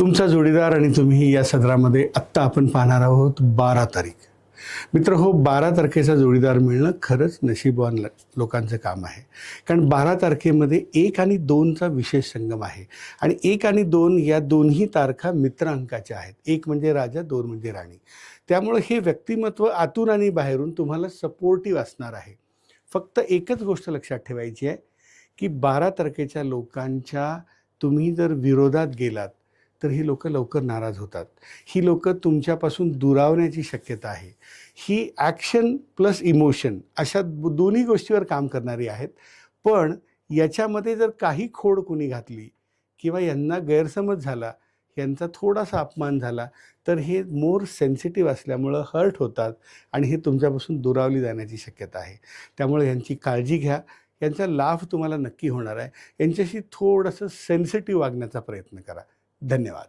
तुमचा जोडीदार आणि तुम्ही या सदरामध्ये आत्ता आपण पाहणार आहोत 12 तारीख. मित्र हो, 12 तारखेचा जोडीदार मिळणं खरंच नशीबवान लोकांचं काम आहे. कारण 12 तारखेमध्ये 1 आणि 2चा विशेष संगम आहे आणि 1 आणि 2 या दोन्ही तारखा मित्र अंकाच्या आहेत. 1 म्हणजे राजा, 2 म्हणजे राणी. त्यामुळे हे व्यक्तिमत्व आतून आणि बाहेरून तुम्हाला सपोर्टिव्ह असणार आहे. फक्त एकच गोष्ट लक्षात ठेवायची आहे की 12 तारखेच्या लोकांच्या तुम्ही जर विरोधात गेलात तर ही लोकं लवकर नाराज होतात. ही लोकं तुमच्यापासून दुरावण्याची शक्यता आहे. ही ॲक्शन प्लस इमोशन अशा दोन्ही गोष्टीवर काम करणारी आहेत. पण याच्यामध्ये जर काही खोड कुणी घातली किंवा यांना गैरसमज झाला, यांचा थोडासा अपमान झाला, तर हे मोर सेन्सिटिव्ह असल्यामुळं हर्ट होतात आणि हे तुमच्यापासून दुरावली जाण्याची शक्यता आहे. त्यामुळे यांची काळजी घ्या. यांचा लाभ तुम्हाला नक्की होणार आहे. यांच्याशी थोडंसं सेन्सिटिव्ह वागण्याचा प्रयत्न करा. धन्यवाद.